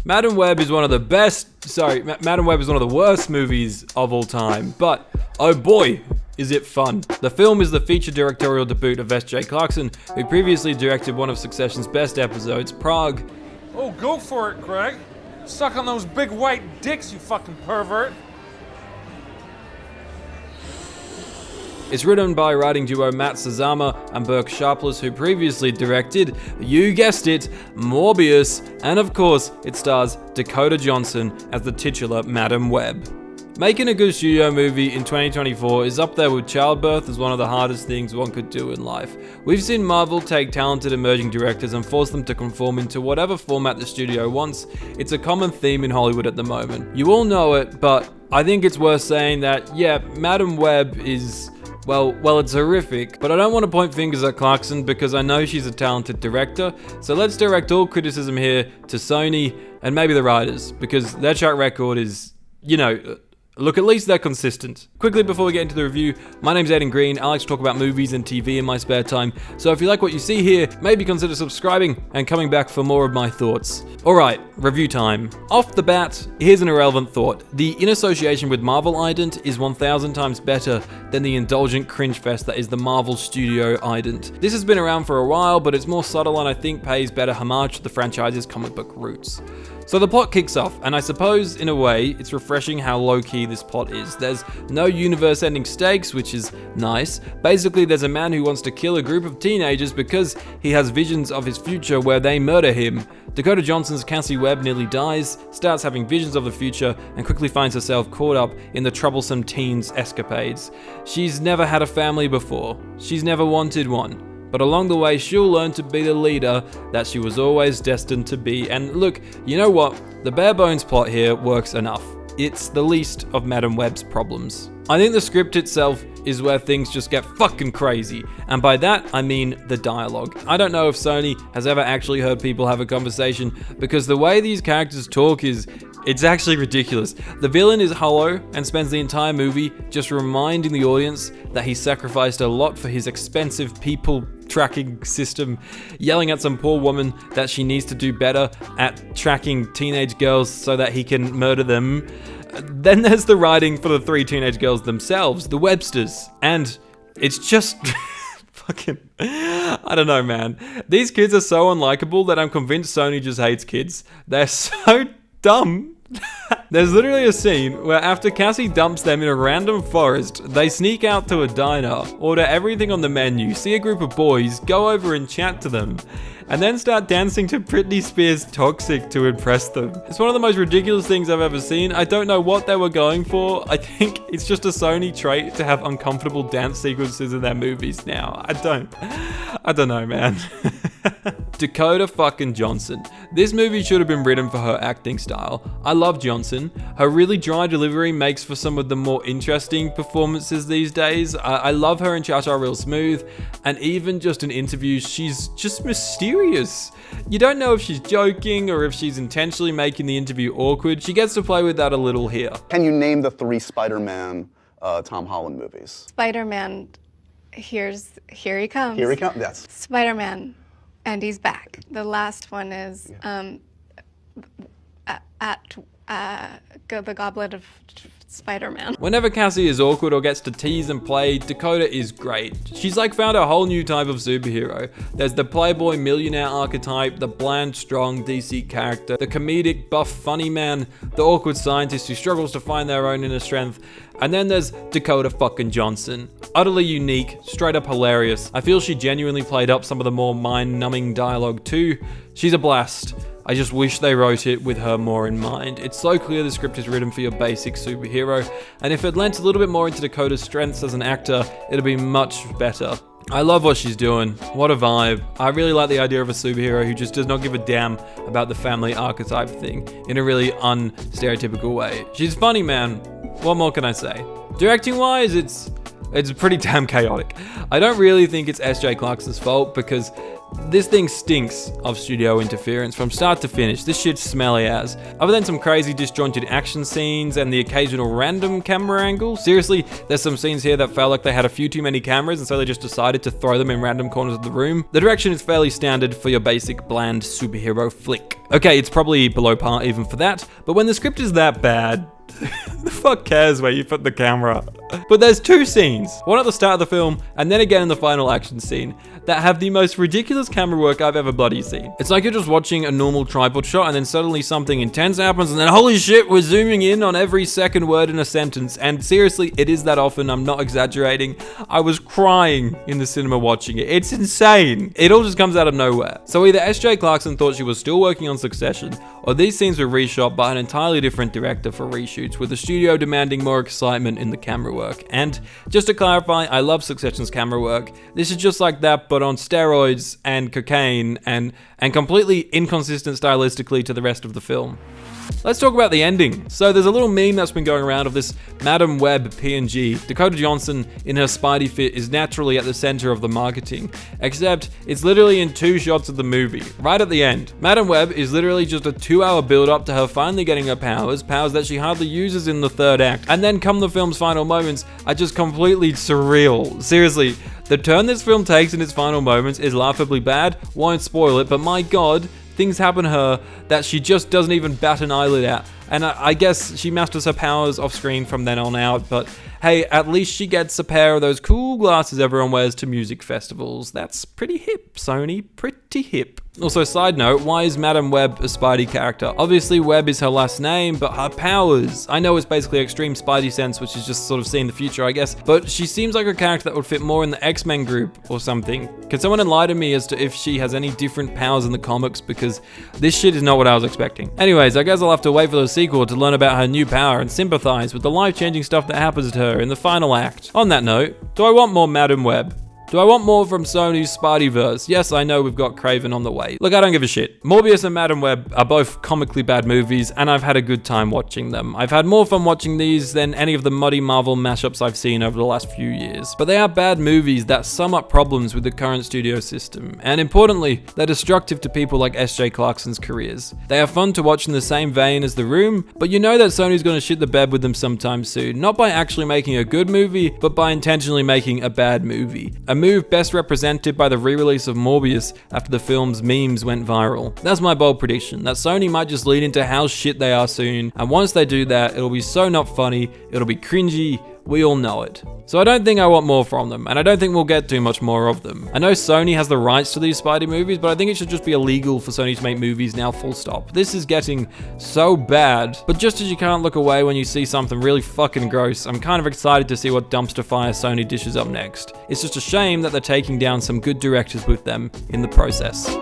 Madam Web is one of the Madam Web is one of the worst movies of all time, but oh boy, is it fun. The film is the feature directorial debut of S.J. Clarkson, who previously directed one of Succession's best episodes, Prague. Oh, go for it, Greg. Suck on those big white dicks, you fucking pervert. It's written by writing duo Matt Sazama and Burke Sharpless, who previously directed, you guessed it, Morbius, and of course, it stars Dakota Johnson as the titular Madam Web. Making a good studio movie in 2024 is up there with childbirth as one of the hardest things one could do in life. We've seen Marvel take talented emerging directors and force them to conform into whatever format the studio wants. It's a common theme in Hollywood at the moment. You all know it, but I think it's worth saying that, yeah, Madam Web is... Well, it's horrific, but I don't want to point fingers at Clarkson because I know she's a talented director, so let's direct all criticism here to Sony and maybe the writers, because their track record is, look, at least they're consistent. Quickly before we get into the review, my name's Aidan Green. I like to talk about movies and TV in my spare time, so if you like what you see here, maybe consider subscribing and coming back for more of my thoughts. Alright, review time. Off the bat, here's an irrelevant thought. The in association with Marvel Ident is 1,000 times better than the indulgent cringe fest that is the Marvel Studio Ident. This has been around for a while, but it's more subtle and I think pays better homage to the franchise's comic book roots. So the plot kicks off, and I suppose, in a way, it's refreshing how low-key this plot is. There's no universe-ending stakes, which is nice. Basically, there's a man who wants to kill a group of teenagers because he has visions of his future where they murder him. Dakota Johnson's Cassie Webb nearly dies, starts having visions of the future, and quickly finds herself caught up in the troublesome teens' escapades. She's never had a family before. She's never wanted one. But along the way, she'll learn to be the leader that she was always destined to be. And look, you know what? The bare bones plot here works enough. It's the least of Madam Web's problems. I think the script itself is where things just get fucking crazy. And by that, I mean the dialogue. I don't know if Sony has ever actually heard people have a conversation, because the way these characters talk it's actually ridiculous. The villain is hollow and spends the entire movie just reminding the audience that he sacrificed a lot for his expensive people tracking system, yelling at some poor woman that she needs to do better at tracking teenage girls so that he can murder them. Then there's the writing for the three teenage girls themselves, the Websters, and it's just... fucking... I don't know, man. These kids are so unlikable that I'm convinced Sony just hates kids. They're so dumb. There's literally a scene where after Cassie dumps them in a random forest, they sneak out to a diner, order everything on the menu, see a group of boys, go over and chat to them, and then start dancing to Britney Spears' Toxic to impress them. It's one of the most ridiculous things I've ever seen. I don't know what they were going for. I think it's just a Sony trait to have uncomfortable dance sequences in their movies now. I don't know, man. Dakota fucking Johnson. This movie should have been written for her acting style. I love Johnson. Her really dry delivery makes for some of the more interesting performances these days. I love her in Cha Cha Real Smooth, and even just in interviews, she's just mysterious. You don't know if she's joking or if she's intentionally making the interview awkward. She gets to play with that a little here. Can you name the 3 Spider-Man Tom Holland movies? Spider-Man, here he comes. Here he comes, yes. Spider-Man, and he's back. The last one is the Goblet of Spider-Man. Whenever Cassie is awkward or gets to tease and play, Dakota is great. She's like found a whole new type of superhero. There's the playboy millionaire archetype, the bland, strong DC character, the comedic, buff, funny man, the awkward scientist who struggles to find their own inner strength, and then there's Dakota fucking Johnson. Utterly unique, straight up hilarious. I feel she genuinely played up some of the more mind-numbing dialogue too. She's a blast. I just wish they wrote it with her more in mind. It's so clear the script is written for your basic superhero, and if it lent a little bit more into Dakota's strengths as an actor, it'd be much better. I love what she's doing. What a vibe. I really like the idea of a superhero who just does not give a damn about the family archetype thing in a really unstereotypical way. She's funny, man. What more can I say? Directing-wise, it's pretty damn chaotic. I don't really think it's S.J. Clarkson's fault because This thing stinks of studio interference from start to finish. This shit's smelly as. Other than some crazy disjointed action scenes and the occasional random camera angle, seriously, there's some scenes here that felt like they had a few too many cameras and so they just decided to throw them in random corners of the room. The direction is fairly standard for your basic bland superhero flick. Okay, it's probably below par even for that, but when the script is that bad, the fuck cares where you put the camera? But there's two scenes, one at the start of the film and then again in the final action scene, that have the most ridiculous camera work I've ever bloody seen. It's like you're just watching a normal tripod shot and then suddenly something intense happens and then holy shit, we're zooming in on every second word in a sentence. And seriously, it is that often, I'm not exaggerating. I was crying in the cinema watching it. It's insane. It all just comes out of nowhere. So either S.J. Clarkson thought she was still working on Succession, or these scenes were reshot by an entirely different director for reshoots, with the studio demanding more excitement in the camera work. And just to clarify, I love Succession's camera work. This is just like that, but on steroids and cocaine and completely inconsistent stylistically to the rest of the film. Let's talk about the ending. So there's a little meme that's been going around of this Madam Web PNG. Dakota Johnson in her Spidey fit is naturally at the center of the marketing, except it's literally in 2 shots of the movie, right at the end. Madam Web is literally just a 2-hour build up to her finally getting her powers that she hardly uses in the 3rd act, and then come the film's final moments are just completely surreal. Seriously, the turn this film takes in its final moments is laughably bad, won't spoil it, but my god, things happen to her that she just doesn't even bat an eyelid at. And I guess she masters her powers off screen from then on out, but hey, at least she gets a pair of those cool glasses everyone wears to music festivals. That's pretty hip, Sony, pretty hip. Also, side note, why is Madam Web a Spidey character? Obviously, Web is her last name, but her powers. I know it's basically extreme Spidey sense, which is just sort of seeing the future, I guess, but she seems like a character that would fit more in the X-Men group or something. Can someone enlighten me as to if she has any different powers in the comics, because this shit is not what I was expecting. Anyways, I guess I'll have to wait for the sequel to learn about her new power and sympathize with the life-changing stuff that happens to her in the final act. On that note, do I want more Madam Web? Do I want more from Sony's Spideyverse? Yes, I know we've got Craven on the way. Look, I don't give a shit. Morbius and Madam Web are both comically bad movies, and I've had a good time watching them. I've had more fun watching these than any of the muddy Marvel mashups I've seen over the last few years. But they are bad movies that sum up problems with the current studio system, and importantly, they're destructive to people like S.J. Clarkson's careers. They are fun to watch in the same vein as The Room, but you know that Sony's gonna shit the bed with them sometime soon, not by actually making a good movie, but by intentionally making a bad movie. A move best represented by the re-release of Morbius after the film's memes went viral. That's my bold prediction, that Sony might just lean into how shit they are soon, and once they do that, it'll be so not funny, it'll be cringy, we all know it. So I don't think I want more from them, and I don't think we'll get too much more of them. I know Sony has the rights to these Spidey movies, but I think it should just be illegal for Sony to make movies now, full stop. This is getting so bad, but just as you can't look away when you see something really fucking gross, I'm kind of excited to see what dumpster fire Sony dishes up next. It's just a shame that they're taking down some good directors with them in the process.